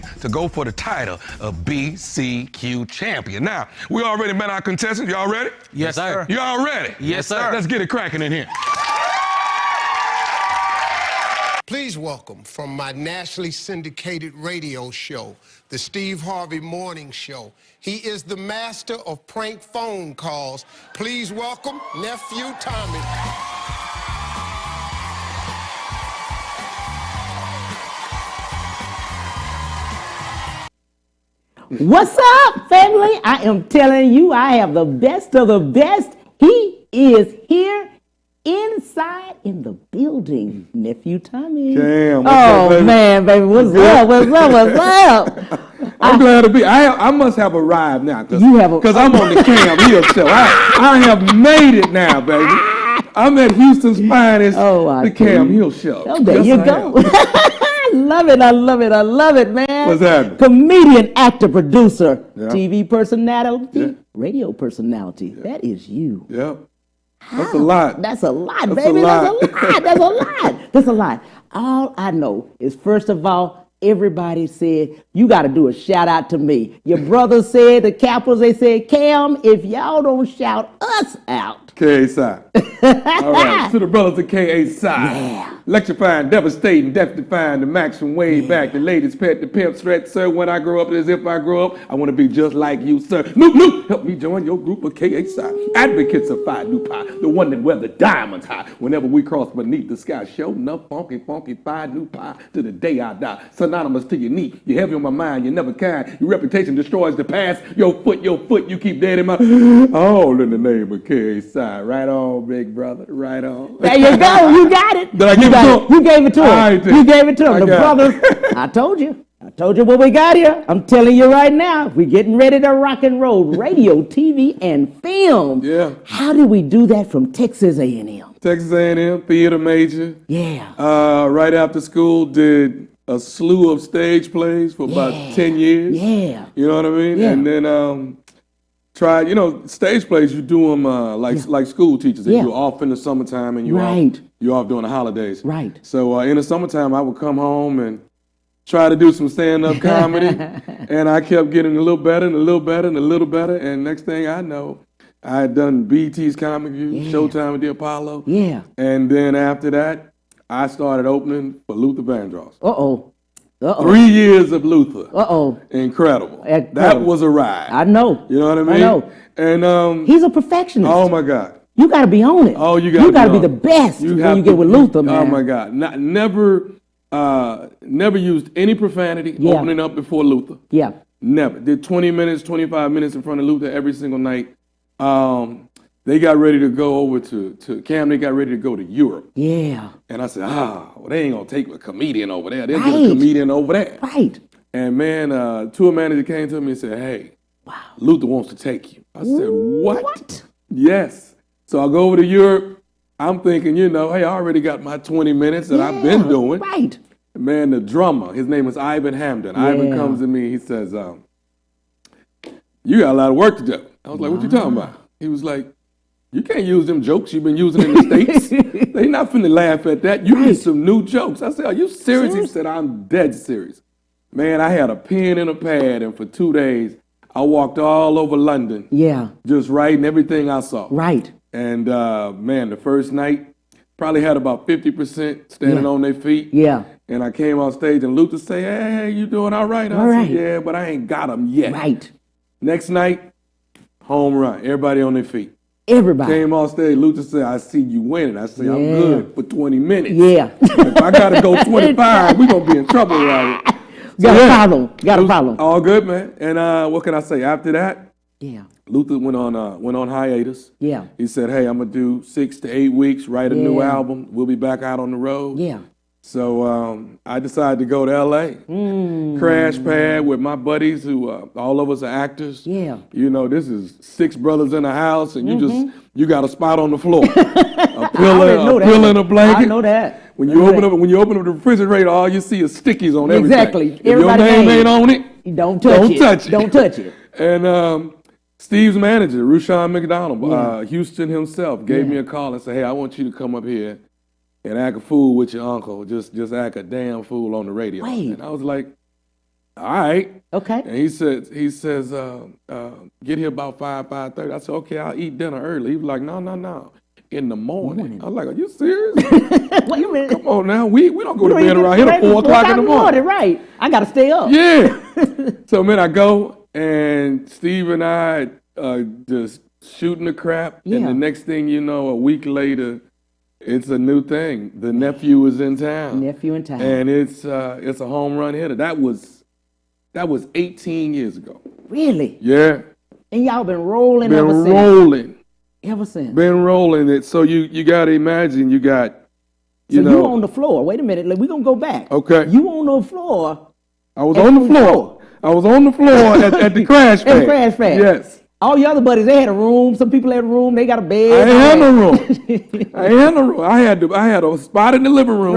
game to go for the title of BCQ champion. Now, we already met our contestants. Y'all ready? Yes, sir. Y'all ready? Yes, sir. Let's get it cracking in here. Please welcome from my nationally syndicated radio show, the Steve Harvey Morning Show. He is the master of prank phone calls. Please welcome Nephew Tommy. What's up, family? I am telling you, I have the best of the best. He is here inside in the building. Nephew Tommy. Damn. Oh, man, baby. What's up? What's up? What's up? I'm glad to be. I must have arrived now. Because I'm on the Cam Hill show. I have made it now, baby. I'm at Houston's finest, the Cam Hill show. Oh, there you go. I love it. I love it. I love it, man. What's happening? Comedian, actor, producer, TV personality, radio personality. That is you. Yep. That's a lot. That's a lot, baby. That's a lot. That's a lot. That's a lot. All I know is, first of all, everybody said, you got to do a shout out to me. Your brothers said, the Capitals, they said, Cam, if y'all don't shout us out. KA side. All right. To the brothers of KA side. Yeah. Electrifying, devastating, death defying, the max from way back. The latest pet, the pimp threat, sir. When I grow up, as if I grow up, I want to be just like you, sir. Luke, help me join your group of KA side. Advocates of Phi Nu Pi, the one that wear the diamonds high. Whenever we cross beneath the sky, show enough funky Phi Nu Pi to the day I die. Synonymous to your knee. You're heavy on my mind, you're never kind. Your reputation destroys the past. Your foot, you keep dead in my. All in the name of KA side. Right on, big brother. Right on. There you go. You got it. Did I give it to him? You gave it to him. You gave it to him. The brothers. I told you what we got here. I'm telling you right now. We're getting ready to rock and roll radio, TV, and film. Yeah. How did we do that from Texas A&M? Texas A&M, theater major. Yeah. Right after school, did a slew of stage plays for about 10 years. Yeah. You know what I mean? Yeah. And then tried, stage plays, you do them like school teachers. Yeah. You're off in the summertime and you're off during the holidays. Right. So in the summertime, I would come home and try to do some stand-up comedy. And I kept getting a little better and a little better and a little better. And next thing I know, I had done BT's Comic View, Showtime with the Apollo. Yeah. And then after that, I started opening for Luther Vandross. Uh-oh. 3 years of Luther. Incredible. Incredible. That was a ride. I know. You know what I mean? I know. And he's a perfectionist. Oh my God. You got to be on it. Oh, you got to be the best when you get with Luther, man. Oh my God. Never used any profanity opening up before Luther. Yeah. Never. Did 20 minutes, 25 minutes in front of Luther every single night. They got ready to go over to Cam. They got ready to go to Europe. Yeah. And I said, well, they ain't going to take a comedian over there. They'll get a comedian over there. Right. And man, tour manager came to me and said, hey, Luther wants to take you. I said, what? Yes. So I go over to Europe. I'm thinking, hey, I already got my 20 minutes that I've been doing. Right. Man, the drummer, his name is Ivan Hamden. Yeah. Ivan comes to me. He says, you got a lot of work to do. I was like, what you talking about? He was like, you can't use them jokes you've been using in the States. They not finna laugh at that. You need some new jokes. I said, are you serious? He said, I'm dead serious. Man, I had a pen and a pad, and for 2 days, I walked all over London. Yeah. Just writing everything I saw. Right. And man, the first night, probably had about 50% standing on their feet. Yeah. And I came on stage, and Luther said, hey, you doing all right? I said, yeah, but I ain't got them yet. Right. Next night, home run. Everybody on their feet. Everybody. Came on stage, Luther said, I see you winning. I said, I'm good for 20 minutes. Yeah. If I got to go 25, we're going to be in trouble around here. Got a problem. All good, man. And what can I say? After that, yeah, Luther went on hiatus. Yeah. He said, hey, I'm going to do 6 to 8 weeks, write a new album. We'll be back out on the road. Yeah. So I decided to go to L.A., crash pad with my buddies who, all of us are actors. Yeah. This is 6 brothers in a house, and you got a spot on the floor. A pillow and a blanket. I know that. When you open up the refrigerator, all you see is stickies on everything. Exactly. If your name ain't on it, don't touch it. Don't touch it. And Steve's manager, Rushion McDonald, Houston himself, gave me a call and said, hey, I want you to come up here and act a fool with your uncle. Just act a damn fool on the radio. Wait. And I was like, all right. Okay. And he says, get here about 5:30. I said, okay, I'll eat dinner early. He was like, no. In the morning. I was like, are you serious? Wait a minute. Come on now. We don't go to bed around here at 4 o'clock in the morning. Right. I got to stay up. Yeah. So, man, I go, and Steve and I just shooting the crap. Yeah. And the next thing you know, a week later, it's a new thing. The nephew is in town. Nephew in town. And it's a home run hitter. That was 18 years ago. Really? Yeah. And y'all been rolling Been ever since. rolling. Ever since. Been rolling it. So you got to imagine you got, you on the floor. Wait a minute. We're going to go back. Okay. You on the floor. I was on the floor. I was on the floor at the crash pad. At the crash pad. Yes. All your other buddies, they had a room. Some people had a room. They got a I bed. ain't had no room. I ain't had no room. I had a spot in the living room.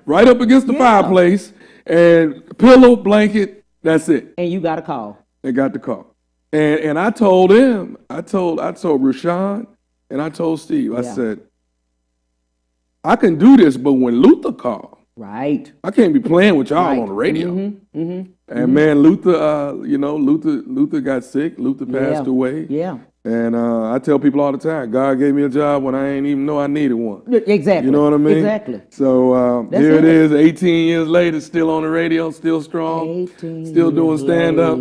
Right up against the fireplace. And pillow, blanket. That's it. And you got a call. They got the call. And I told him, I told Rashawn, and I told Steve, I said, I can do this, but when Luther called, right, I can't be playing with y'all on the radio. And man, Luther got sick. Luther passed away. Yeah. And I tell people all the time, God gave me a job when I ain't even know I needed one. Exactly. You know what I mean? Exactly. So here it is, 18 years later, still on the radio, still strong, still doing stand-up.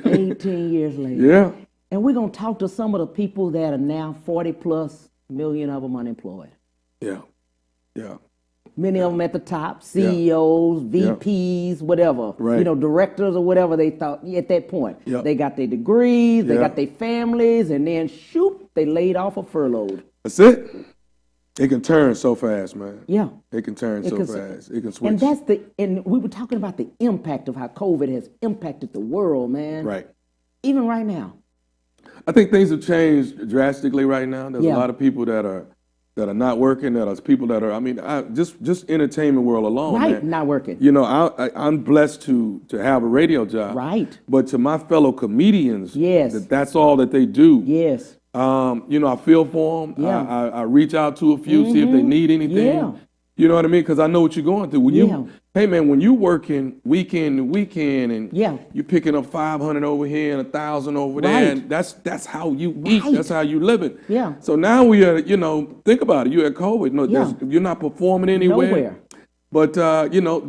18 years later. Yeah. And we're going to talk to some of the people that are now 40+ million of them unemployed. Yeah. Yeah. Many of them at the top, CEOs, VPs, whatever, right. Directors or whatever they thought at that point. Yep. They got their degrees, they got their families, and then shoot, they laid off or furloughed. That's it. It can turn so fast, man. Yeah. It can turn so fast. It can switch. And we were talking about the impact of how COVID has impacted the world, man. Right. Even right now. I think things have changed drastically right now. There's a lot of people that are not working. There's people that are. Just entertainment world alone. Right, man. not working. I'm blessed to have a radio job. Right. But to my fellow comedians, yes, that's all that they do. Yes. I feel for them. Yeah. I reach out to a few, see if they need anything. Yeah. You know what I mean? Because I know what you're going through. When you working weekend to weekend and you picking up 500 over here and 1,000 over there, and that's how you eat. That's how you live it. Yeah. So now we are, think about it. You're at COVID. No, you're not performing anywhere. Nowhere. But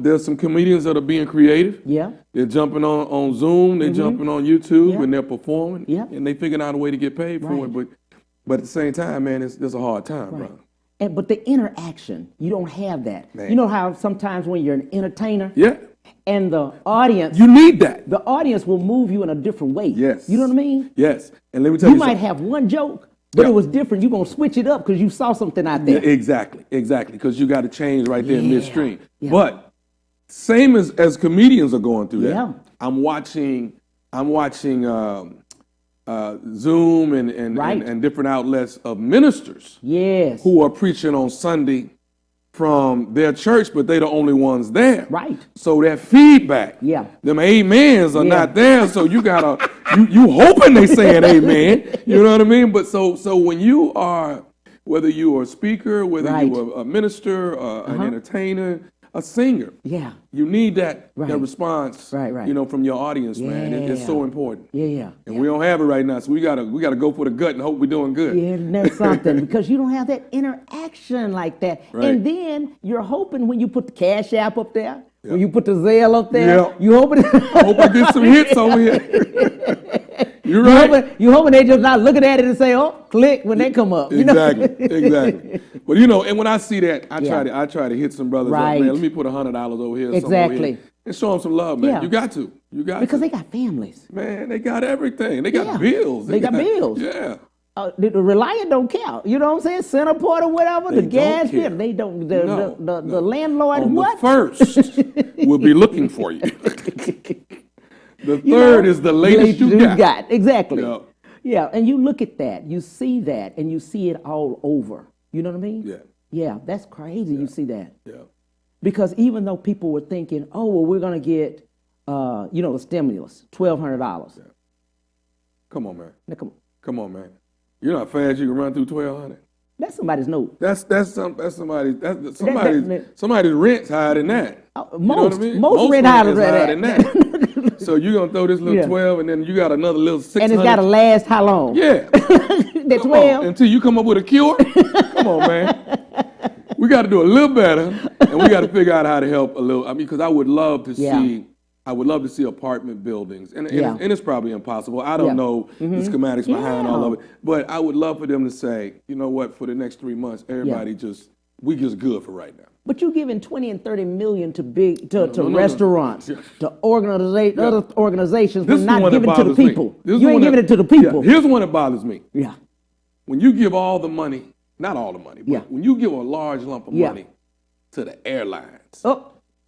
there's some comedians that are being creative. Yeah. They're jumping on Zoom. They're jumping on YouTube, and they're performing. Yeah. And they figuring out a way to get paid for it. But at the same time, man, it's a hard time, bro. But the interaction, you don't have that. Man. You know how sometimes when you're an entertainer, and the audience, you need that. The audience will move you in a different way. Yes. You know what I mean? Yes. And let me tell you, you might have one joke, but it was different. You're gonna switch it up because you saw something out there. Yeah, exactly. Because you got to change right there in midstream. Yeah. But same as comedians are going through that. Yeah. I'm watching Zoom and different outlets of ministers who are preaching on Sunday from their church, but they're the only ones there. Right. So that feedback, them amens are not there. So you gotta you hoping they saying amen. You know what I mean? But so when you are, whether you are a speaker, whether you are a minister, an entertainer, a singer. Yeah. You need that response, from your audience, man. It's so important. Yeah. And we don't have it right now, so we gotta go for the gut and hope we're doing good. Yeah, that's something because you don't have that interaction like that. Right. And then you're hoping when you put the Cash App up there, when you put the Zelle up there, you hoping I hope I get some hits over here. You're right. You hoping they just not looking at it and say, "Oh, click" when they come up. Exactly. But and when I see that, I try to hit some brothers up, man. Let me put $100 over here. Exactly. Over here, and show them some love, man. Yeah. You got to. Because they got families. Man, they got everything. They got bills. They got bills. Yeah. The Reliant don't count. You know what I'm saying? Centerport or whatever. The gas bill. They don't. The landlord. On what? The first will be looking for you. The third is the latest you got. Exactly. Yeah, and you look at that, you see that, and you see it all over. You know what I mean? Yeah. Yeah, that's crazy. You see that. Yeah. Because even though people were thinking, oh, well, we're going to get, the stimulus, $1,200. Yeah. Come on, man. Now, come on, man. You know how fast you can run through 1,200? That's somebody's note. That's somebody's rent's higher than that. Most rent higher than that. So you're going to throw this little 12 and then you got another little 600. And it's got to last how long? Yeah. The 12? Until you come up with a cure? Come on, man. We got to do a little better, and we got to figure out how to help a little. I mean, because I would love to see apartment buildings, and it's probably impossible. I don't know the schematics behind all of it, but I would love for them to say, you know what, for the next 3 months, everybody we just good for right now. But you're giving 20 and 30 million to restaurants, to other organizations, but not giving it to the people. You ain't giving it to the people. Here's the one that bothers me. Yeah. When you give all the money, not all the money, but when you give a large lump of money to the airlines,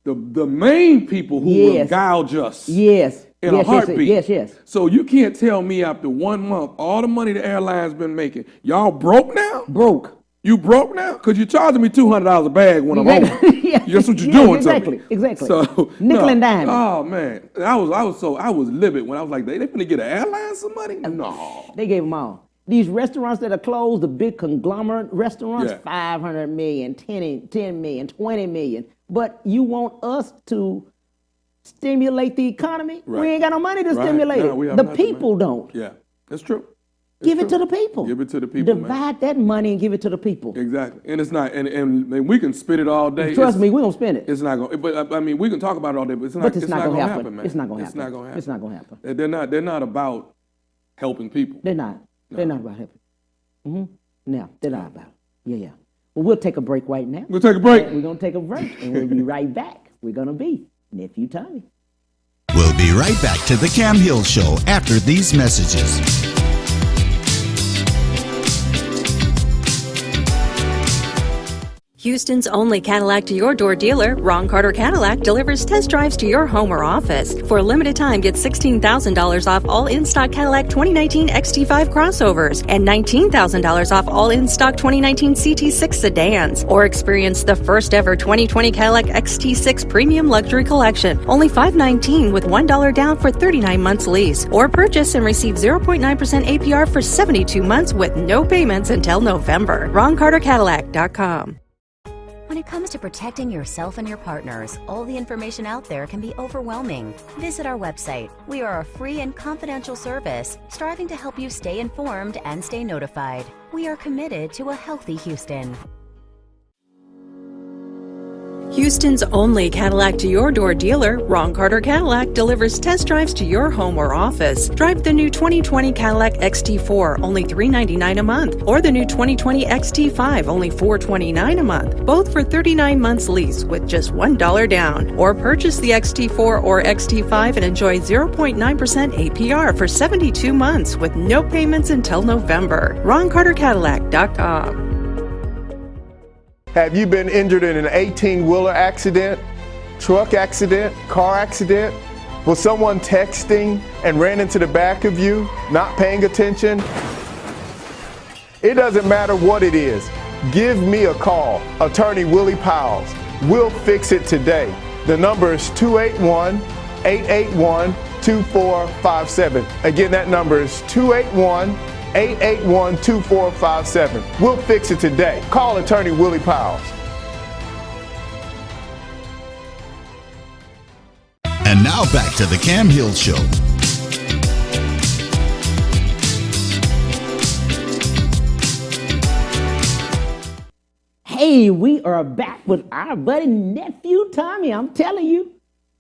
the main people who will gouge us in a heartbeat. Yes. So you can't tell me after 1 month, all the money the airlines been making, y'all broke now? Broke. You broke now? Because you're charging me $200 a bag when I'm home. That's what you're doing to me. Exactly. So, nickel and dime. Oh, man. I was livid when I was like, they finna get an airline some money? No. They gave them all. These restaurants that are closed, the big conglomerate restaurants, 500 million, 10 million, 20 million. But you want us to stimulate the economy? Right. We ain't got no money to stimulate it. The people don't. Yeah, that's true. Give it to the people. Give it to the people. Divide that money and give it to the people. Exactly. And it's not, and we can spit it all day. Trust me, we're going to spend it. It's not going to, but I mean, we can talk about it all day, but it's not going to happen, man. It's not going to happen. It's not going to happen. It's not going to happen. They're not about helping people. They're not. No. They're not about helping. No, they're not about it. Yeah. Well, we'll take a break right now. We'll take a break. We're going to take a break, and we'll be right back. We're going to be Nephew Tommy. We'll be right back to the Cam Hill Show after these messages. Houston's only Cadillac to your door dealer, Ron Carter Cadillac, delivers test drives to your home or office. For a limited time, get $16,000 off all in-stock Cadillac 2019 XT5 crossovers and $19,000 off all in-stock 2019 CT6 sedans. Or experience the first ever 2020 Cadillac XT6 Premium Luxury Collection. Only $519 with $1 down for 39 months lease. Or purchase and receive 0.9% APR for 72 months with no payments until November. RonCarterCadillac.com. When it comes to protecting yourself and your partners, all the information out there can be overwhelming. Visit our website. We are a free and confidential service, striving to help you stay informed and stay notified. We are committed to a healthy Houston. Houston's only Cadillac to your door dealer, Ron Carter Cadillac, delivers test drives to your home or office. Drive the new 2020 Cadillac XT4, only $399 a month, or the new 2020 XT5, only $429 a month, both for 39 months lease with just $1 down. Or purchase the XT4 or XT5 and enjoy 0.9% APR for 72 months with no payments until November. RonCarterCadillac.com. Have you been injured in an 18-wheeler accident, truck accident, car accident? Was someone texting and ran into the back of you, not paying attention? It doesn't matter what it is. Give me a call, Attorney Willie Powles. We'll fix it today. The number is 281-881-2457. Again, that number is 281-881-2457. We'll fix it today. Call Attorney Willie Powles. And now back to the Cam Hill Show. Hey, we are back with our buddy Nephew Tommy. I'm telling you.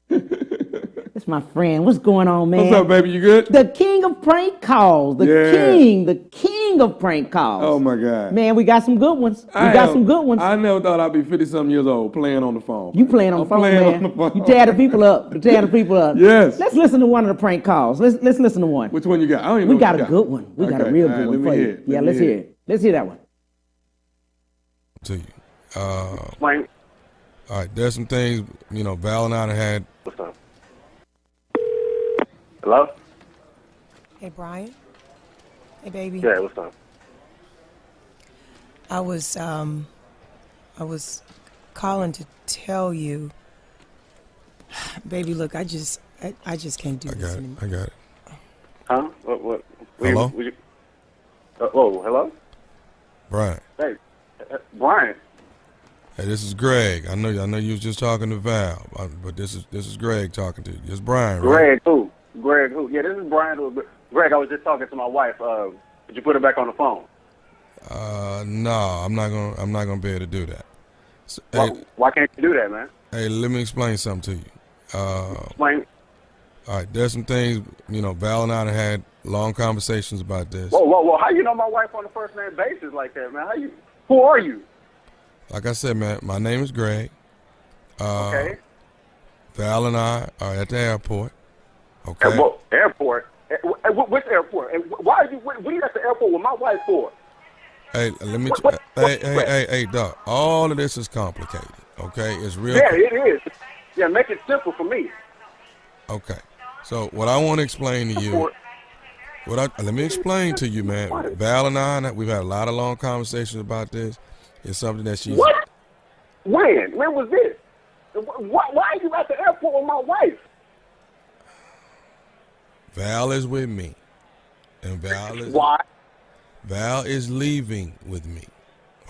That's my friend. What's going on, man? What's up, baby? You good? The king of prank calls. The king of prank calls. Oh, my God. Man, we got some good ones. I never thought I'd be 50-something years old playing on the phone. You playing on the phone, man. You tear the people up. Yes. Let's listen to one of the prank calls. Let's listen to one. Which one you got? I don't even know. We got a good one. We got a real good one for you. Yeah, let's hear it. Let's hear that one. To you. All right, there's some things, Val and I had. What's up? Hello? Hey, Brian. Hey, baby. Yeah, what's up? I was calling to tell you, baby, look, I just can't do this anymore. I got it. Huh? What? Hello? Hello? Brian. Hey, Brian. Hey, this is Greg. I know you was just talking to Val, but this is Greg talking to you. It's Brian, right? Greg who? Greg, who? Yeah, this is Brian. Greg, I was just talking to my wife. Did you put her back on the phone? No, I'm not gonna be able to do that. So, why can't you do that, man? Hey, let me explain something to you. Explain. All right, there's some things, Val and I have had long conversations about this. Whoa. How you know my wife on a first name basis like that, man? Who are you? Like I said, man, my name is Greg. Okay. Val and I are at the airport. Okay. Airport? Which airport? And why are you? What are you at the airport with my wife for? Hey, let me. Hey, Doc. All of this is complicated. Okay, it's real. Yeah, it is. Yeah, make it simple for me. Okay. So what I want to explain to you, let me explain to you, man. Val and I, we've had a lot of long conversations about this. It's something that she's. What? When? When was this? Why are you at the airport with my wife? Val is with me, and Val is. Why? Val is leaving with me.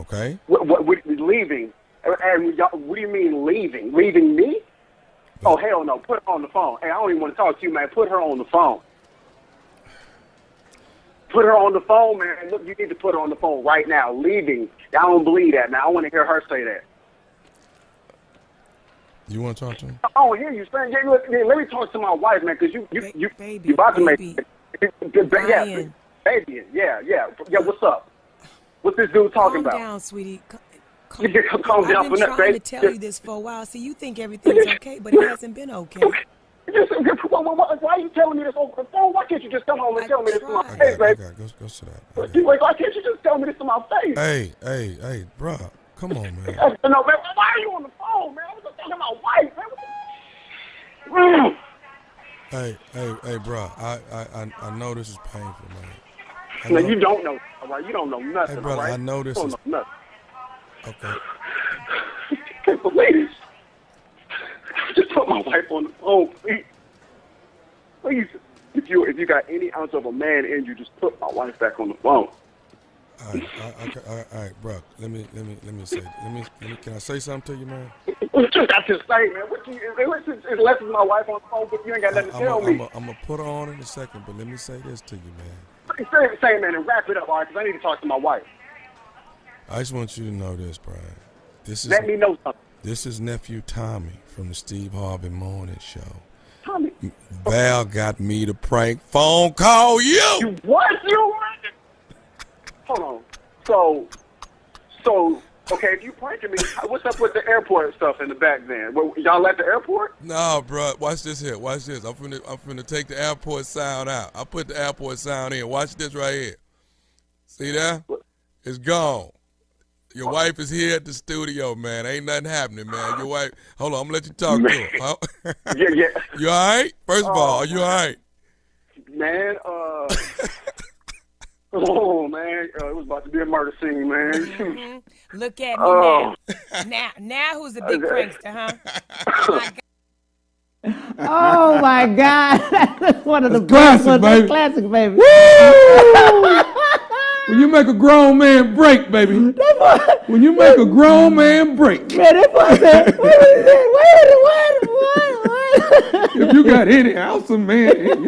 Okay. What leaving? And what do you mean leaving? Leaving me? Oh, hell no. Put her on the phone. Hey, I don't even want to talk to you, man. Put her on the phone. Put her on the phone, man. Look, you need to put her on the phone right now. Leaving. I don't believe that, man. I want to hear her say that. You want to talk to him? I don't hear you saying, let me talk to my wife, man, because you about to make Brian. Baby, yeah, what's up? What's this dude talking about? Calm down, sweetie. Calm down. I've been trying to tell you this for a while, so you think everything's okay, but it hasn't been okay. Why are you telling me this over the phone? Why can't you just come home and tell me this to my face, baby? Go sit down. Why can't you just tell me this to my face? Hey, bro, come on, man. No, man, why are you on the phone, man? I was just talking to my wife, man. Hey, bro, I know this is painful, man. No, you don't know, all right? You don't know nothing, hey, brother, all right? I know this you is... don't know nothing. Okay. I can't believe this. Just put my wife on the phone, please. Please, if you got any ounce of a man in you, just put my wife back on the phone. All right, bro. Let me say. Can I say something to you, man? What you got to say, man? Unless it's my wife on the phone, but you ain't got nothing to tell me. I'm gonna put her on in a second, but let me say this to you, man. Say, man, and wrap it up, all right? Because I need to talk to my wife. I just want you to know this, Brian. Let me know something. This is nephew Tommy from the Steve Harvey Morning Show. Tommy. Val got me to prank phone call you. You what? You? Hold on. So, okay, if you pranking me, what's up with the airport stuff in the back then? Y'all at the airport? No, bro. Watch this here. Watch this. I'm finna take the airport sound out. I put the airport sound in. Watch this right here. See that? It's gone. Your wife is here at the studio, man. Ain't nothing happening, man. Your wife. Hold on. I'm gonna let you talk to her. Huh? Yeah. You all right? First of all, are you all right? Man, oh, man, it was about to be a murder scene, man. Mm-hmm. Look at me now. Now who's the big prankster, huh? Oh, my God. That's one of the best ones. baby. Classic, baby. When you make a grown man break, baby. When you make a grown man break. Man, that boy said, what? If you got any house of man in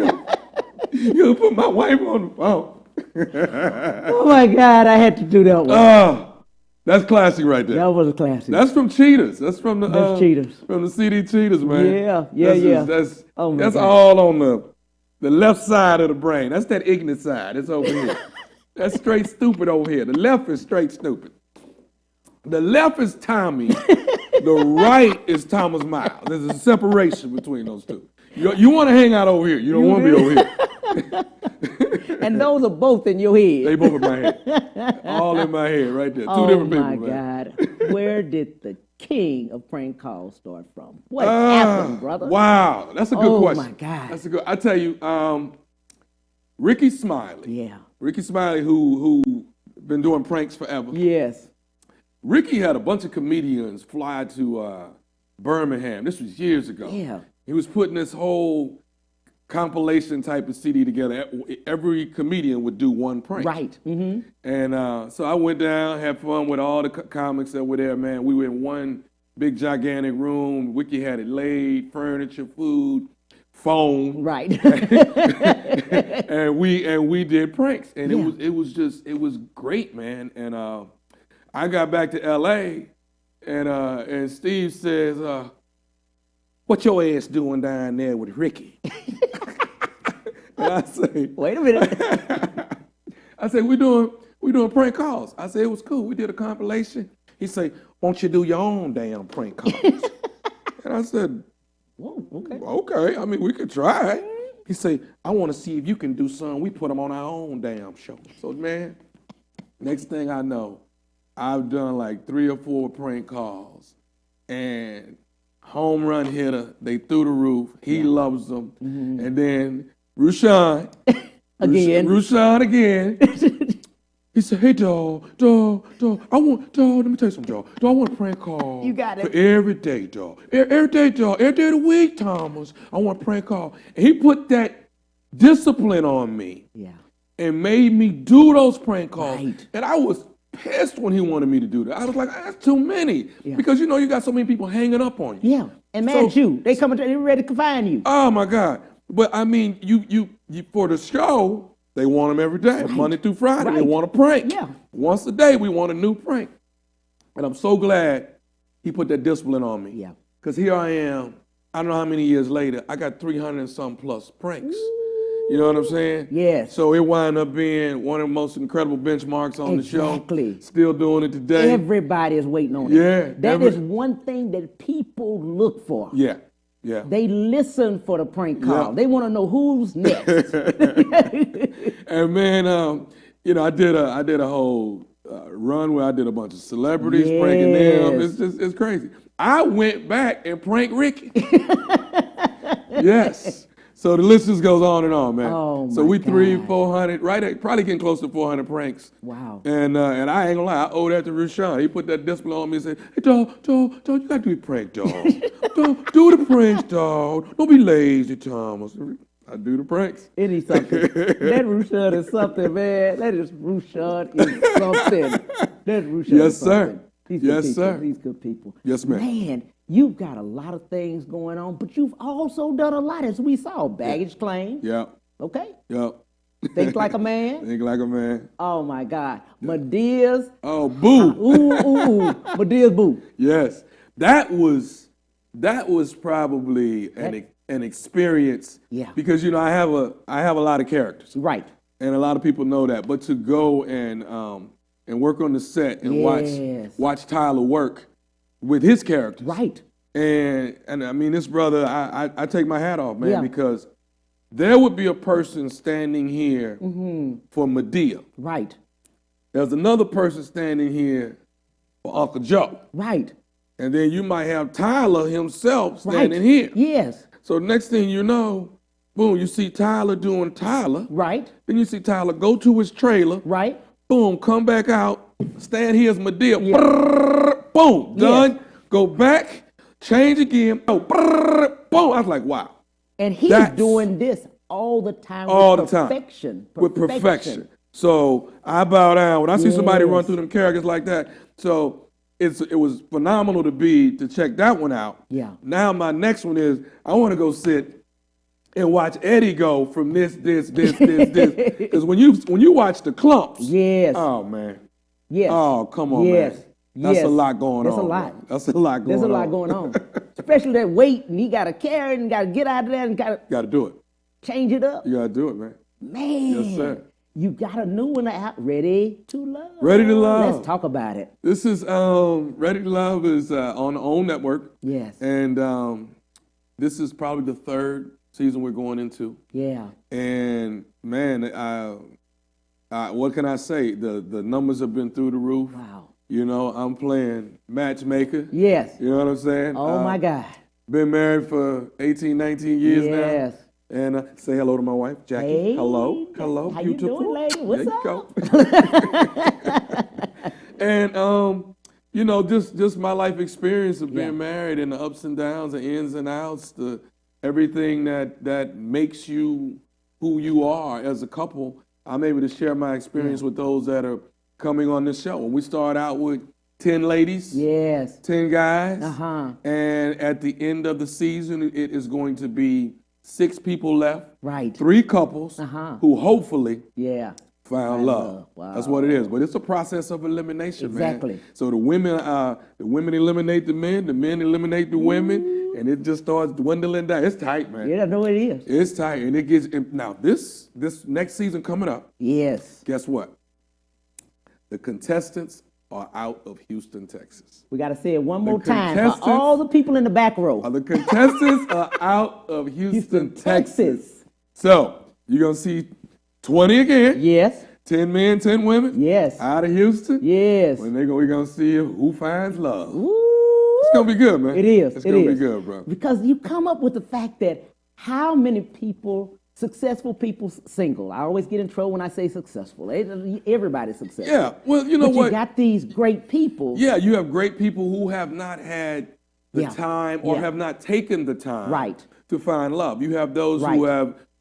you'll put my wife on the phone. Oh, my God. I had to do that one. That's classic right there. That was a classic. That's from Cheaters. That's from the Cheaters. From the CD Cheaters, man. Yeah. That's God. all on the left side of the brain. That's that ignorant side. It's over here. That's straight stupid over here. The left is straight stupid. The left is Tommy. The right is Thomas Miles. There's a separation between those two. You want to hang out over here. You don't want to be over here. And those are both in your head. They both in my head. All in my head right there. Two different people, man. Oh, my God. Where did the king of prank calls start from? What happened, brother? Wow. That's a good question. Oh, my God. That's a good. I tell you, Ricky Smiley. Yeah. Ricky Smiley, who been doing pranks forever. Yes. Ricky had a bunch of comedians fly to Birmingham. This was years ago. Yeah. He was putting this whole compilation type of CD together. Every comedian would do one prank. Right. Mm-hmm. And so I went down, had fun with all the comics that were there, man. We were in one big, gigantic room. Ricky had it laid, furniture, food. phone. Right. and we did pranks, and it was great, man. And I got back to L.A. and Steve says, "What your ass doing down there with Ricky?" And I say, "Wait a minute." I say, "We doing prank calls." I said, "It was cool. We did a compilation." He say, "Won't you do your own damn prank calls?" And I said, "Whoa, okay. Okay, I mean, we could try. He say, "I want to see if you can do something. We put them on our own damn show." So, man, next thing I know, I've done like 3 or 4 prank calls. And home run hitter, they through the roof. He loves them. Mm-hmm. And then Rushion again. He said, "Hey, dog, let me tell you something, dog. I want a prank call. You got it. For every day, dog. Every day, dog. Every day of the week, Thomas. I want a prank call." And he put that discipline on me. Yeah. And made me do those prank calls. Right. And I was pissed when he wanted me to do that. I was like, that's too many. Yeah. Because you got so many people hanging up on you. Yeah. And mad at you. They coming, they ready to find you. Oh my God. But I mean, you for the show, they want them every day, Monday through Friday. Right. They want a prank. Yeah. Once a day, we want a new prank. And I'm so glad he put that discipline on me. Yeah. Because here I am, I don't know how many years later, I got 300 and some plus pranks. Ooh. You know what I'm saying? Yes. So it wound up being one of the most incredible benchmarks on the show. Exactly. Still doing it today. Everybody is waiting on it. Yeah. That is one thing that people look for. Yeah. Yeah. They listen for the prank call. Yeah. They want to know who's next. And man, I did a whole run where I did a bunch of celebrities pranking them. It's crazy. I went back and pranked Ricky. Yes. So the list just goes on and on, man. Oh, so we 300, 400, right? Probably getting close to 400 pranks. Wow. And I ain't gonna lie, I owe that to Rushion. He put that discipline on me and said, "Hey, dog, you gotta do the prank, dog. do the pranks, dog. Don't be lazy, Thomas." I do the pranks. It is something. That Rushion is something, man. Rushion is something. That Rushion yes, is something. Sir. Yes, sir. These good people. Yes, ma'am. Man, you've got a lot of things going on, but you've also done a lot, as we saw. Baggage claim. Yeah. Okay. Yeah. Think like a man. Think like a man. Oh my God. Medea's. Oh, boo. Ooh. Medea's boo. Yes. That was probably an experience. Yeah. Because I have a lot of characters. Right. And a lot of people know that. But to go and work on the set and watch Tyler work with his characters. Right. And I mean, this brother, I take my hat off, man, because there would be a person standing here for Medea. Right. There's another person standing here for Uncle Joe. Right. And then you might have Tyler himself standing here. Yes. So next thing you know, boom, you see Tyler doing Tyler. Right. Then you see Tyler go to his trailer. Right. Boom, come back out, stand here as Medea. Yeah. Brrr, boom, done. Yes. Go back, change again. Oh, brrr, boom. I was like, wow. And he's doing this all the time with perfection. With perfection. So I bow down when I see somebody run through them characters like that. So it was phenomenal to check that one out. Yeah. Now my next one is I want to go sit and watch Eddie go from this. Because when you watch the clumps. Yes. Oh man. Yes. Oh, come on, man. That's a lot going on. That's a lot. Man. That's a lot going on. There's a lot going on. Especially that weight, and he got to carry it and got to get out of there and got to do it. Change it up. You got to do it, man. Man. Yes, sir. You got a new one out, Ready to Love. Ready to Love. Let's talk about it. This is Ready to Love is on the OWN network. Yes. And this is probably the 3rd season we're going into. Yeah. And man, what can I say? The numbers have been through the roof. Wow. I'm playing matchmaker. Yes. You know what I'm saying? Oh my God. Been married for 18, 19 years now. Yes. And say hello to my wife, Jackie. Hey, hello, how beautiful. You doing, lady? What's up? And just my life experience of being married and the ups and downs, the ins and outs, everything that makes you who you are as a couple. I'm able to share my experience with those that are coming on this show. And we start out with 10 ladies, 10 guys, and at the end of the season, it is going to be 6 people left. Right. 3 couples who hopefully found love. Wow. That's what it is. But it's a process of elimination, Exactly. man. So the women eliminate the men eliminate the women, and it just starts dwindling down. It's tight, man. Yeah, I know it is. It's tight, and it gets now this next season coming up. Yes. Guess what? The contestants are out of Houston, Texas. We got to say it one more time for all the people in the back row. The contestants are out of Houston, Texas. So you're going to see 20 again. Yes. 10 men, 10 women. Yes. Out of Houston. Yes. We're going to see who finds love. Ooh. It's going to be good, man. It is. It's going to be good, bro. Because you come up with the fact that how many people, successful people, single. I always get in trouble when I say successful. Everybody's successful. Yeah. Well, you know but what? You got these great people. Yeah, you have great people who have not had the time or have not taken the time to find love. You have those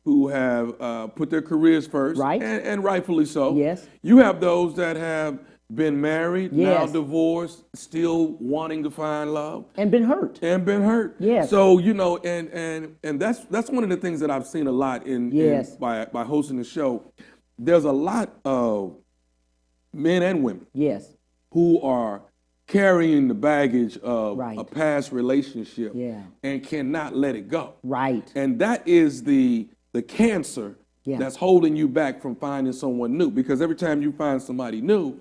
who have put their careers first, and rightfully so. Yes. You have those that have been married, now divorced, still wanting to find love. And been hurt. Yes. So, you know, and that's one of the things that I've seen a lot by hosting the show. There's a lot of men and women who are carrying the baggage of a past relationship and cannot let it go. Right. And that is the cancer that's holding you back from finding someone new. Because every time you find somebody new,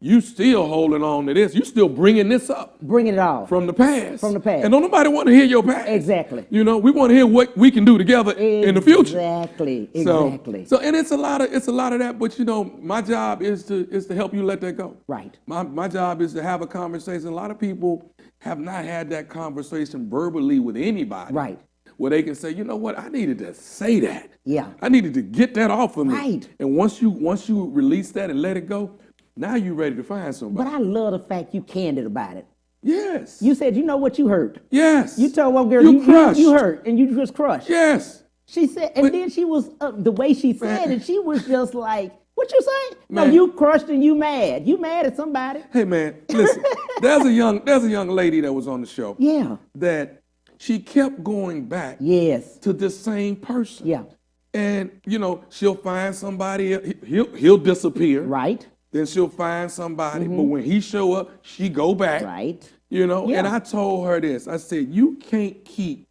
you still holding on to this. You still bringing this up. Bringing it all. From the past. From the past. And don't nobody want to hear your past. Exactly. You know, we want to hear what we can do together in the future. Exactly. So and it's a lot of that, but you know, my job is to help you let that go. Right. My job is to have a conversation. A lot of people have not had that conversation verbally with anybody. Right. Where they can say, you know what, I needed to say that. Yeah. I needed to get that off of me. Right. And once you release that and let it go, now you're ready to find somebody. But I love the fact you candid about it. Yes. You said, you know what, you hurt. Yes. You told one girl, you crushed. You hurt, and you just crushed. Yes. She said, and then she was, the way she said it, she was just like, what you say? Man. No, you crushed and you mad. You mad at somebody. Hey, man, listen, there's a young lady that was on the show. Yeah. That she kept going back to the same person. Yeah. And, you know, she'll find somebody, he'll disappear. Right. Then she'll find somebody, but when he show up, she go back. Right. You know, and I told her this. I said, you can't keep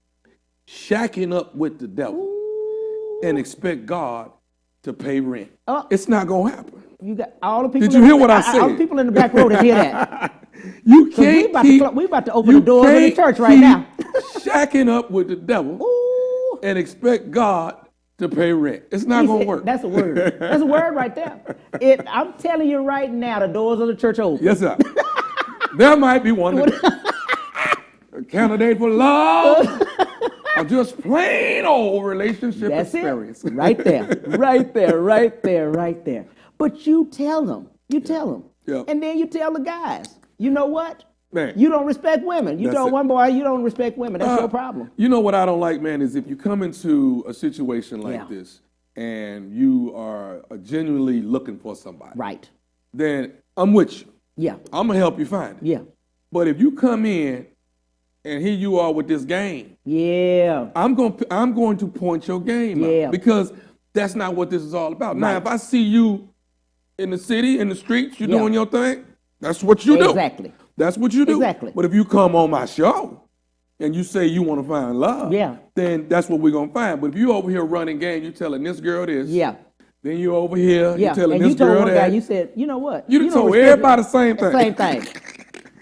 shacking up with the devil and expect God to pay rent. It's not going to happen. You got all the people. Did you hear what I said? All the people in the back row to hear that. You can't we about to open the doors of the church right now. Shacking up with the devil and expect God to pay rent. It's not going to work. That's a word. That's a word right there. I'm telling you right now, the doors of the church open. Yes, sir. There might be one a candidate for love or just plain old relationship experience. It. Right there. Right there. Right there. Right there. But you tell them. You tell them. Yeah. And then you tell the guys, you know what? Man. You don't respect women. You told one boy you don't respect women. That's your problem. You know what I don't like, man, is if you come into a situation like this and you are genuinely looking for somebody. Right. Then I'm with you. Yeah. I'm going to help you find it. Yeah. But if you come in and here you are with this game. Yeah. I'm going to point your game out. Because that's not what this is all about. Right. Now, if I see you in the city, in the streets, you're doing your thing, that's what you do. Exactly. That's what you do. Exactly. But if you come on my show and you say you want to find love, then that's what we're going to find. But if you over here running game, you telling this girl this. Yeah. Then you over here, you telling and this girl that. You told one guy, you said, you know what? You told everybody the same thing. Same thing.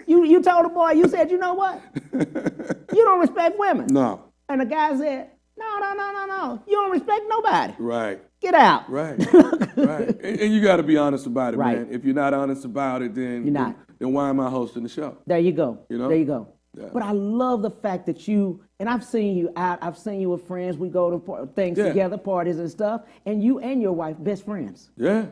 You told the boy, you said, you know what? You don't respect women. No. And the guy said, no. You don't respect nobody. Right. Get out. Right. Right. And you got to be honest about it, man. If you're not honest about it, then you're not. Then why am I hosting the show? There you go. You know? There you go. Yeah. But I love the fact that and I've seen you out, I've seen you with friends, we go to things together, parties and stuff, and you and your wife, best friends. Yeah.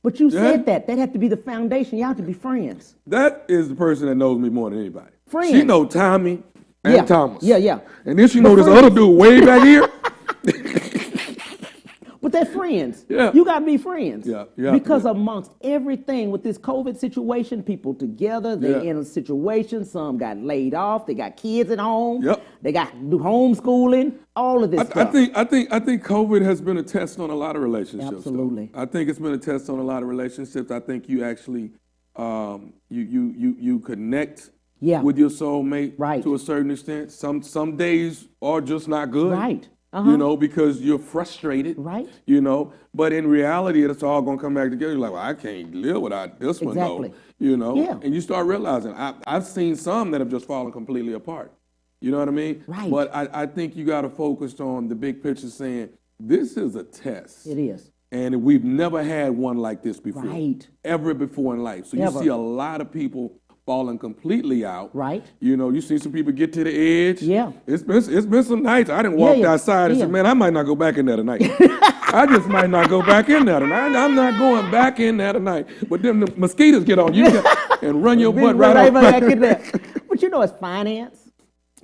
But you said that had to be the foundation. Y'all have to be friends. That is the person that knows me more than anybody. Friends. She know Tommy and Thomas. Yeah. And then she know this other dude way back here. But they're friends. Yeah. You got to be friends. Yeah. Yeah. Because amongst everything with this COVID situation, people together, they're in a situation. Some got laid off. They got kids at home. Yep. They got do homeschooling. All of this stuff. I think COVID has been a test on a lot of relationships. Absolutely. Though. I think it's been a test on a lot of relationships. I think you actually you connect with your soulmate to a certain extent. Some days are just not good. Right. You know, because you're frustrated. Right. You know, but in reality, it's all gonna come back together. You're like, well, I can't live without this one though. You know, and you start realizing. I've seen some that have just fallen completely apart. You know what I mean? Right. But I think you got to focus on the big picture, saying this is a test. It is. And we've never had one like this before. Right. Ever before in life. So you see a lot of people falling completely out. Right. You know, you see some people get to the edge. Yeah. It's been some nights I didn't walk outside and said, man, I might not go back in there tonight. I just might not go back in there tonight. I'm not going back in there tonight. But then the mosquitoes get on you and run your butt right back in there. But you know, it's finance.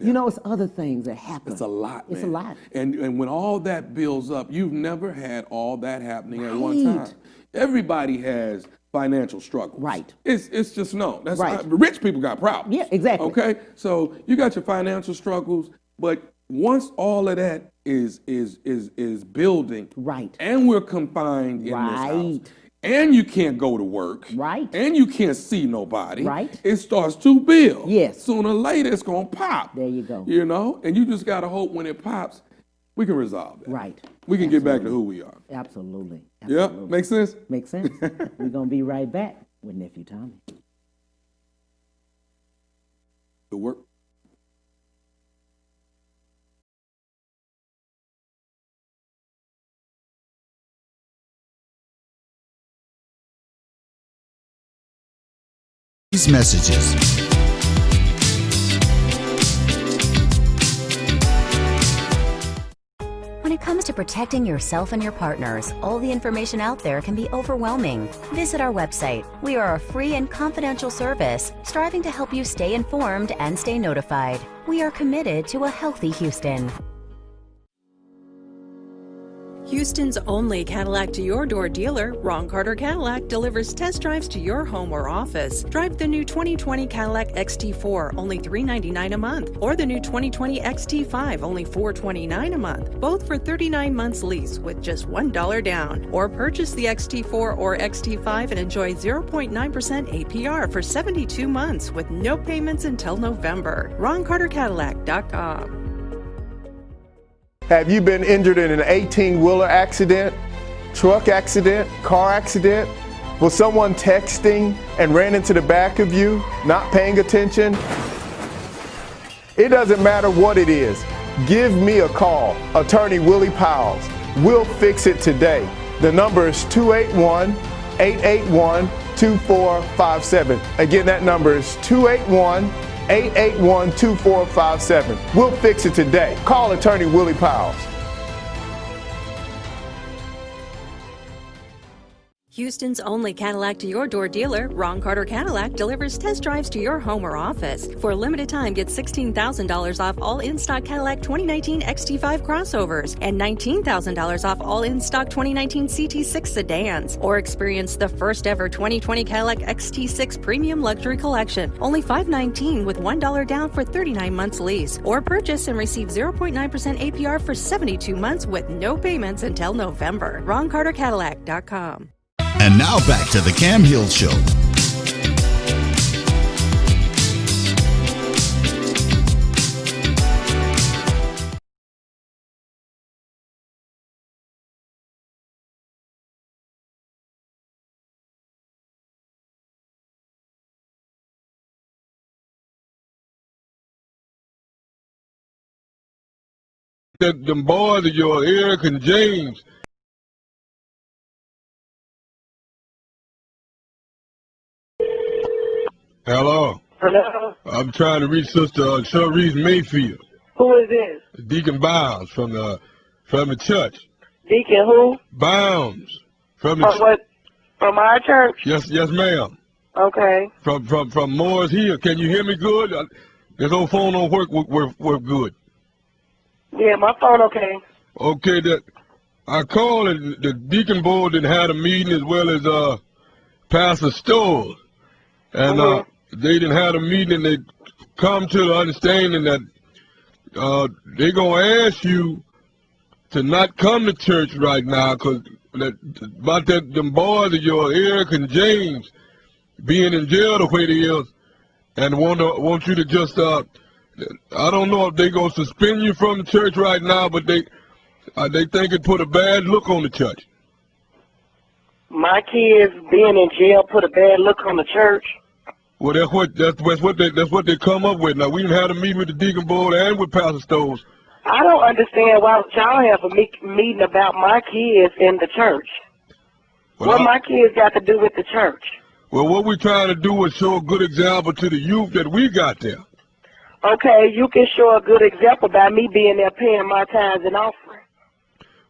You know, it's other things that happen. It's a lot, man. It's a lot. And when all that builds up, you've never had all that happening at one time. Everybody has financial struggles. Right. It's just known. That's right. Rich people got problems. Yeah, exactly. Okay? So you got your financial struggles, but once all of that is building, right, and we're confined in this house, and you can't go to work, right, and you can't see nobody, right, it starts to build. Yes. Sooner or later, it's going to pop. There you go. You know? And you just got to hope when it pops, we can resolve that. Right. We can get back to who we are. Absolutely. Yeah, makes sense? Makes sense. We're going to be right back with Nephew Tommy. Good work. These messages. When it comes to protecting yourself and your partners, all the information out there can be overwhelming. Visit our website. We are a free and confidential service striving to help you stay informed and stay notified. We are committed to a healthy Houston. Houston's only Cadillac to your door dealer, Ron Carter Cadillac, delivers test drives to your home or office. Drive the new 2020 Cadillac XT4, only $399 a month, or the new 2020 XT5, only $429 a month, both for 39 months lease with just $1 down. Or purchase the XT4 or XT5 and enjoy 0.9% APR for 72 months with no payments until November. RonCarterCadillac.com. Have you been injured in an 18-wheeler accident, truck accident, car accident? Was someone texting and ran into the back of you, not paying attention? It doesn't matter what it is. Give me a call, Attorney Willie Powles. We'll fix it today. The number is 281-881-2457. Again, that number is 281-881-2457. We'll fix it today. Call Attorney Willie Powles. Houston's only Cadillac to your door dealer, Ron Carter Cadillac, delivers test drives to your home or office. For a limited time, get $16,000 off all in-stock Cadillac 2019 XT5 crossovers and $19,000 off all in-stock 2019 CT6 sedans. Or experience the first ever 2020 Cadillac XT6 Premium Luxury Collection, only $519 with $1 down for 39 months lease. Or purchase and receive 0.9% APR for 72 months with no payments until November. RonCarterCadillac.com. And now back to the Cam Hill Show. Them boys of your Eric and James. Hello. Hello. I'm trying to reach Sister Cherise Mayfield. Who is this? Deacon Bounds from the church. Deacon who? Bounds from the what? From our church? Yes, ma'am. Okay. From Moore's Hill. Can you hear me good? This old phone don't work good. Yeah, my phone okay. Okay, I called and the deacon board didn't have a meeting as well as Pastor Stoll. And they didn't have a meeting and they come to the understanding that they're going to ask you to not come to church right now because about them boys of your Eric and James being in jail the way they is and want you to just, I don't know if they're going to suspend you from the church right now, but they think it put a bad look on the church. My kids being in jail put a bad look on the church. Well, that's what they come up with. Now we didn't have a meeting with the deacon board and with Pastor Stoles. I don't understand why y'all have a meeting about my kids in the church. Well, what my kids got to do with the church? Well, what we're trying to do is show a good example to the youth that we got there. Okay, you can show a good example by me being there paying my tithes and offering.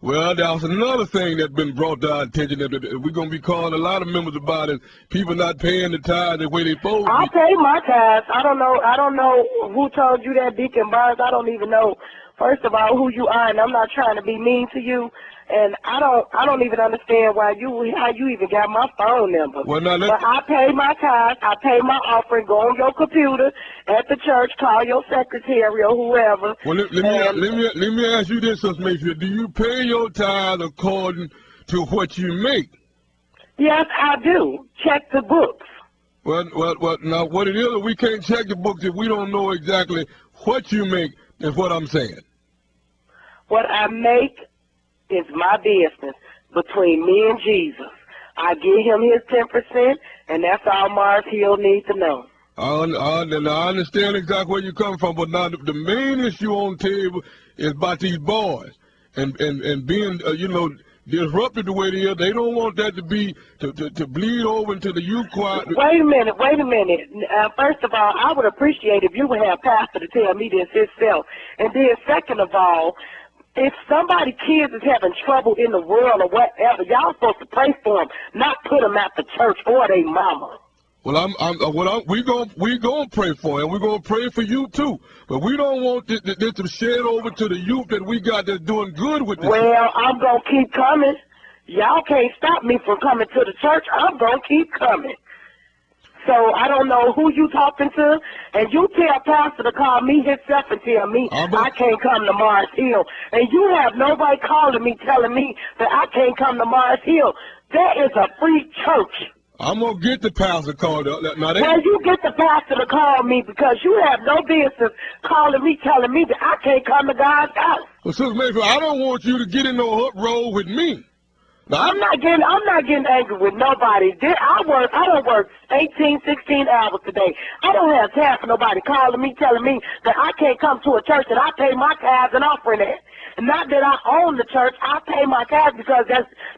Well, that was another thing that's been brought to our attention that we're going to be calling a lot of members about it. People not paying the tithes the way they supposed to. I pay my tithes. I don't know who told you that, Deacon Barnes. I don't even know, first of all, who you are, and I'm not trying to be mean to you. And I don't even understand how you even got my phone number. Well, now but I pay my tithes, I pay my offering. Go on your computer at the church, call your secretary or whoever. Well, let me ask you this, Sister Mayfield. Do you pay your tithe according to what you make? Yes, I do. Check the books. Well, now what it is, we can't check the books if we don't know exactly what you make. Is what I'm saying. What I make is my business between me and Jesus. I give him his 10%, and that's all Mars Hill needs to know. I understand exactly where you're coming from, but now the main issue on the table is about these boys and being, disrupted the way they are. They don't want that to be to bleed over into the youth choir. Wait a minute. First of all, I would appreciate if you would have Pastor to tell me this himself. And then second of all, if somebody's kids is having trouble in the world or whatever, y'all supposed to pray for them, not put them at the church or their mama. Well, we gonna pray for him. We're gonna pray for you too. But we don't want this to shed over to the youth that we got that's doing good with this. Well, I'm gonna keep coming. Y'all can't stop me from coming to the church. I'm gonna keep coming. So I don't know who you talking to, and you tell Pastor to call me himself and tell me I can't come to Mars Hill. And you have nobody calling me telling me that I can't come to Mars Hill. There is a free church. I'm going to get the pastor called up. Well, you get the pastor to call me because you have no business calling me telling me that I can't come to God's house. Well, Sister Mayfield, I don't want you to get in no uproar with me. Now, I'm not getting angry with nobody. I don't work 18, 16 hours a day. I don't have time for nobody calling me, telling me that I can't come to a church that I pay my tithes and offering at. And not that I own the church, I pay my tithes because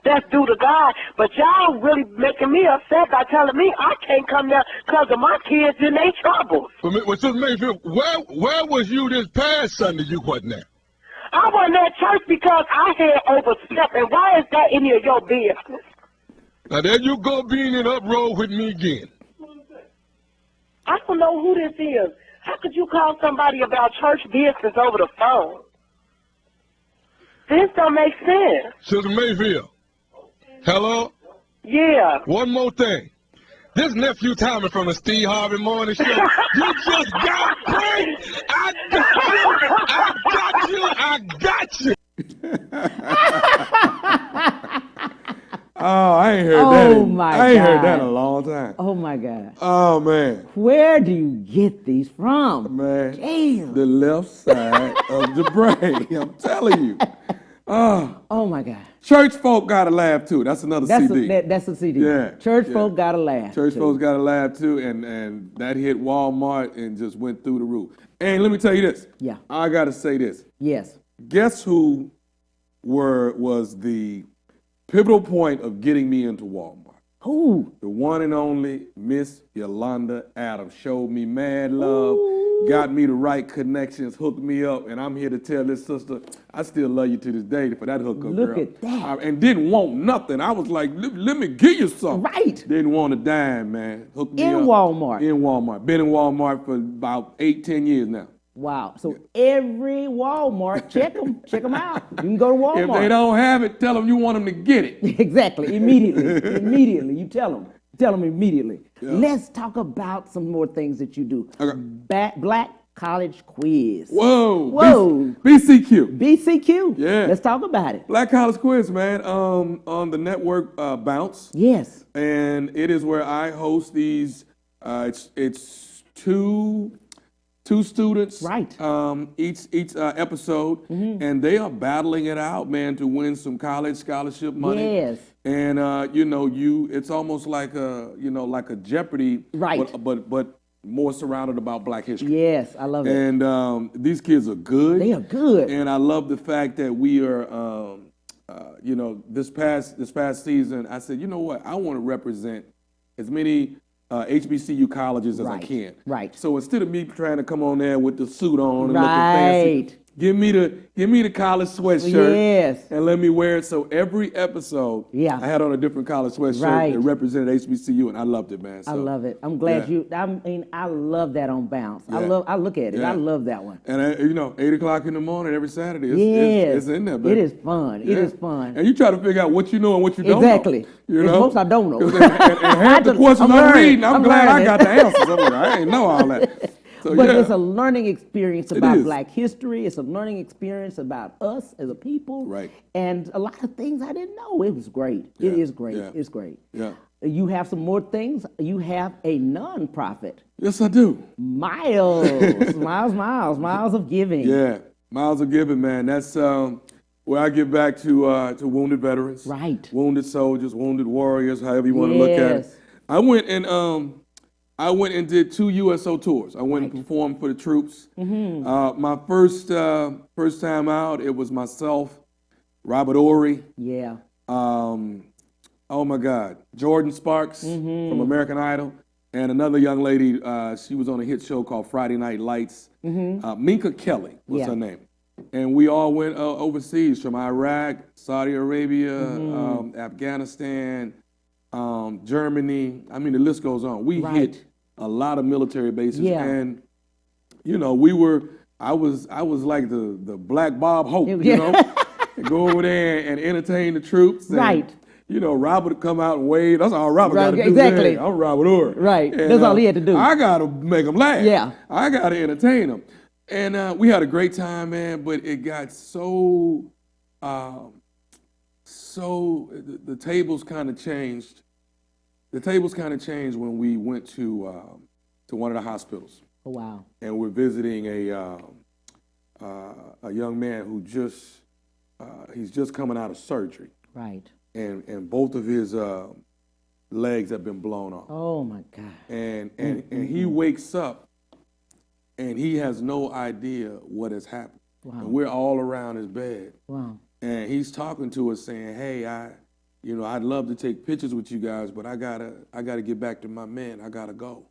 that's due to God. But y'all really making me upset by telling me I can't come there because of my kids in their troubles. Well, Sister Mayfield, where was you this past Sunday? You wasn't there. I wasn't at church because I had overslept, and why is that any of your business? Now there you go being in uproar with me again. I don't know who this is. How could you call somebody about church business over the phone? This don't make sense. Sister Mayfield, hello? Yeah. One more thing. This Nephew Tommy from the Steve Harvey Morning Show, you just got pranked. I got you. Oh, I ain't heard that. Oh, my God. I ain't heard that in a long time. Oh, my God. Oh, man. Where do you get these from? Man. Damn. The left side of the brain. I'm telling you. Oh, my God. Church folk gotta laugh too. That's another CD. That's a CD. Yeah. Church folk gotta laugh. Church folks gotta laugh too, and that hit Walmart and just went through the roof. And let me tell you this. Yeah. I gotta say this. Yes. Guess who was the pivotal point of getting me into Walmart? Who? The one and only Miss Yolanda Adams showed me mad love, got me the right connections, hooked me up, and I'm here to tell this sister, I still love you to this day for that hookup, girl. Look at that. And didn't want nothing. I was like, let me give you something. Right. Didn't want a dime, man. Hooked me up. In Walmart. In Walmart. Been in Walmart for about 8-10 years now. Wow. So every Walmart, check them out. You can go to Walmart. If they don't have it, tell them you want them to get it. Exactly. Immediately. You tell them. Tell them immediately. Yeah. Let's talk about some more things that you do. Okay. Black College Quiz. Whoa. BCQ. BCQ. Yeah. Let's talk about it. Black College Quiz, man. On the network Bounce. Yes. And it is where I host these. It's two students. Right. Each episode, and they are battling it out, man, to win some college scholarship money. Yes. And it's almost like a Jeopardy, right? But more surrounded about Black history. Yes, I love it. And these kids are good. They are good. And I love the fact that we are, this past season, I said, you know what, I want to represent as many HBCU colleges as I can. Right. So instead of me trying to come on there with the suit on and looking fancy, give me the college sweatshirt. Yes. And let me wear it. So every episode, I had on a different college sweatshirt that represented HBCU, and I loved it, man. So, I love it. I'm glad I love that on Bounce. Yeah. I look at it. Yeah. I love that one. And 8 o'clock in the morning every Saturday. It's in there, baby. It is fun. Yeah. It is fun. And you try to figure out what you know and what you don't know. Exactly. Most I don't know. And half the questions I'm reading, I'm glad I got the answers. I'm like, I ain't know all that. So, but it's a learning experience about Black history. It's a learning experience about us as a people. Right. And a lot of things I didn't know. It was great. Yeah. It is great. Yeah. It's great. Yeah. You have some more things. You have a nonprofit. Yes, I do. Miles of Giving. Yeah, Miles of Giving, man. That's where I give back to wounded veterans. Right. Wounded soldiers, wounded warriors, however you want to look at it. I went and did 2 USO tours. I went and performed for the troops. My first time out, it was myself, Robert Ory. Yeah. Oh my God, Jordan Sparks from American Idol, and another young lady. She was on a hit show called Friday Night Lights. Minka Kelly was her name. And we all went overseas from Iraq, Saudi Arabia, Afghanistan, Germany. I mean, the list goes on. We hit a lot of military bases, and I was like the Black Bob Hope, go over there and entertain the troops. And, Robert would come out and wave. That's all Robert got to do. Exactly. I'm Robert Ory. Right. And, that's all he had to do. I got to make them laugh. Yeah. I got to entertain them. And we had a great time, man, but it got so the tables kind of changed. The tables kind of changed when we went to one of the hospitals. Oh, wow. And we're visiting a young man who he's just coming out of surgery. Right. And both of his legs have been blown off. Oh my God. And he wakes up and he has no idea what has happened. Wow. And we're all around his bed. Wow. And he's talking to us saying, "Hey, I'd love to take pictures with you guys, but I gotta get back to my men. I gotta go."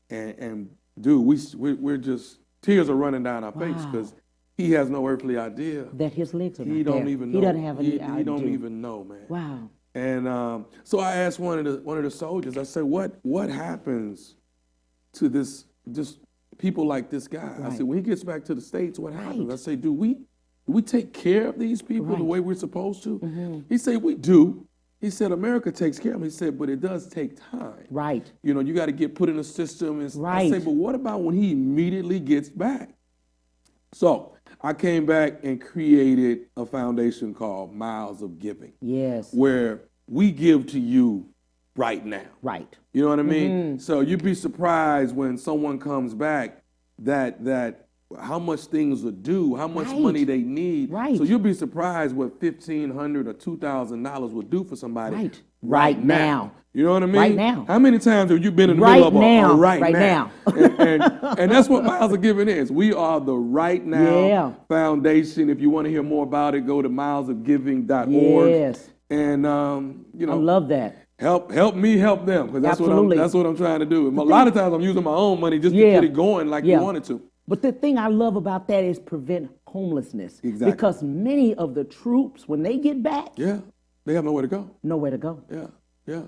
And dude, we're just, tears are running down our face because he has no earthly idea that his legs are not there. He don't even know. He doesn't have any idea. He don't even know, man. Wow. And so I asked one of the soldiers. I said, "What happens to this just people like this guy?" Right. I said, "When he gets back to the States, what happens?" I say, "Do we take care of these people the way we're supposed to?" He said, "We do." He said, "America takes care of them." He said, "But it does take time. Right. You got to get put in a system." And right. I said, "But what about when he immediately gets back?" So I came back and created a foundation called Miles of Giving. Yes. Where we give to you right now. Right. You know what I mean? So you'd be surprised when someone comes back that how much things are due, how much money they need. Right. So you'll be surprised what $1,500 or $2,000 would do for somebody right now. You know what I mean? Right now. How many times have you been in the middle of a right now? And that's what Miles of Giving is. We are the Right Now Foundation. If you want to hear more about it, go to milesofgiving.org. Yes. And I love that. Help me help them, because that's what I'm trying to do. A lot of times I'm using my own money just to get it going like you wanted to. But the thing I love about that is prevent homelessness. Exactly. Because many of the troops, when they get back, they have nowhere to go. Nowhere to go. Yeah.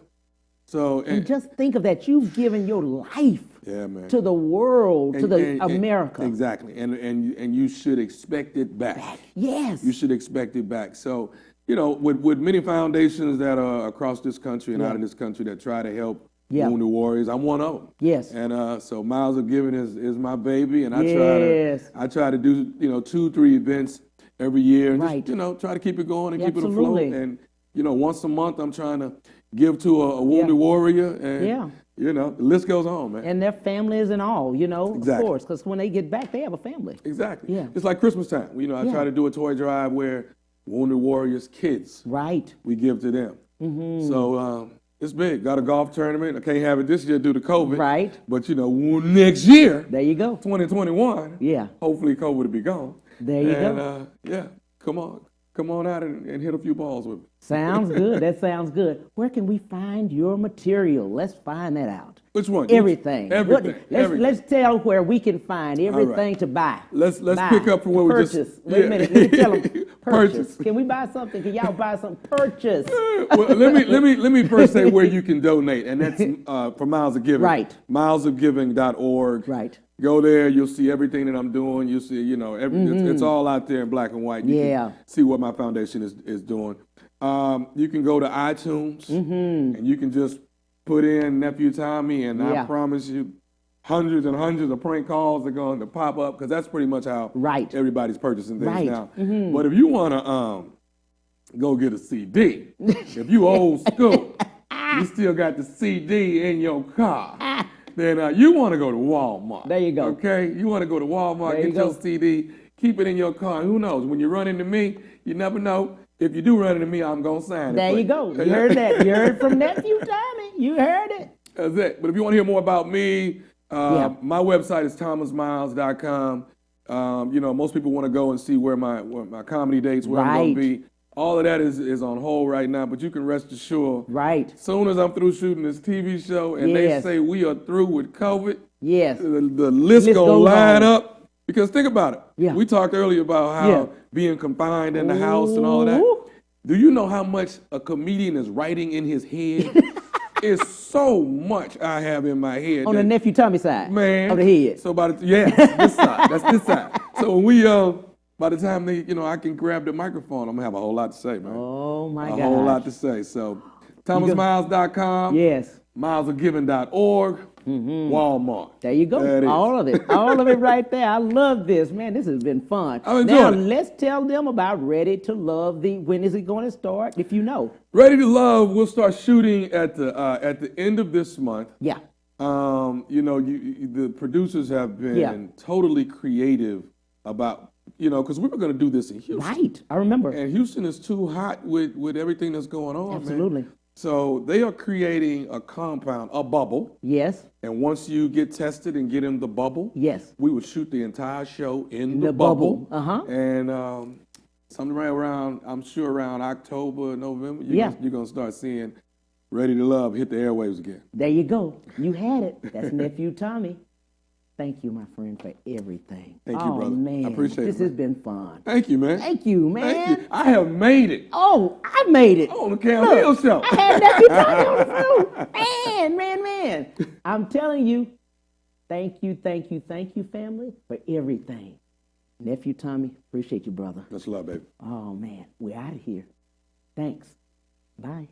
So and just think of that. You've given your life man. to the world, to America. Exactly. And you should expect it back. Yes. You should expect it back. So, with many foundations that are across this country and out of this country that try to help wounded warriors, I'm one of them. Yes. And so Miles of Giving is my baby, and I try to do 2-3 events every year, and just try to keep it going and keep it afloat. And once a month I'm trying to give to a wounded warrior, and the list goes on, man. And their families and all, Exactly. of course, because when they get back, they have a family. Exactly. Yeah. It's like Christmas time. I try to do a toy drive where wounded warriors kids, we give to them. Mm-hmm. So it's big. Got a golf tournament. I can't have it this year due to COVID. Right. But next year, there you go. 2021. Yeah. Hopefully COVID will be gone. There you go. Come on out and hit a few balls with me. Sounds good. That sounds good. Where can we find your material? Let's find that out. Which one? Everything. Everything. Let's tell where we can find everything to buy. Let's pick up from where we purchase. just Wait a minute. Let me tell them. Purchase. Can we buy something? Can y'all buy something? Purchase. Well, let me first say where you can donate, and that's for Miles of Giving. Right. Milesofgiving.org. Right. Go there. You'll see everything that I'm doing. You'll see, it's all out there in black and white. You can see what my foundation is doing. You can go to iTunes and you can just put in Nephew Tommy, and I promise you, hundreds and hundreds of prank calls are going to pop up, because that's pretty much how everybody's purchasing things now. Mm-hmm. But if you want to go get a CD, if you old school, you still got the CD in your car, then you want to go to Walmart. There you go. Okay? You want to go to Walmart, get your CD, keep it in your car. Who knows? When you run into me, you never know. If you do run into me, I'm going to sign it. There you go. You heard that. You heard from Nephew Tommy. You heard it. That's it. But if you want to hear more about me, my website is thomasmiles.com. Most people want to go and see where my comedy dates, where I'm going to be. All of that is on hold right now, but you can rest assured. Right. As soon as I'm through shooting this TV show and they say we are through with COVID, the list gonna line up. Because think about it. Yeah. We talked earlier about how being confined in the house and all of that. Do you know how much a comedian is writing in his head? It's so much I have in my head. On the Nephew Tommy side? Man. Of the head? So this side. That's this side. So when we, by the time I can grab the microphone, I'm going to have a whole lot to say, man. Oh, my God. A whole lot to say. So thomasmiles.com. Yes. Milesofgiving.org. Walmart. There you go. There it is. All of it. All of it right there. I love this. Man, this has been fun. I'm enjoying it. Let's tell them about Ready to Love. When is it going to start, if you know? Ready to Love, we'll start shooting at the end of this month. Yeah. The producers have been totally creative about, because we were going to do this in Houston. Right. I remember. And Houston is too hot with everything that's going on, Absolutely. man. So they are creating a compound, a bubble. Yes. And once you get tested and get in the bubble, we would shoot the entire show in the bubble. Uh-huh. And something right around, I'm sure around October, November, you're going to start seeing Ready to Love hit the airwaves again. There you go. You had it. That's Nephew Tommy. Thank you, my friend, for everything. Thank you, brother. Man. I appreciate it. This has been fun. Thank you, man. Thank you, man. Thank you. I have made it. Oh, I made it. On the Cam Hill Show. I had Nephew Tommy on the phone. Man. I'm telling you, thank you, family, for everything. Nephew Tommy, appreciate you, brother. Much love, baby. Oh, man. We're out of here. Thanks. Bye.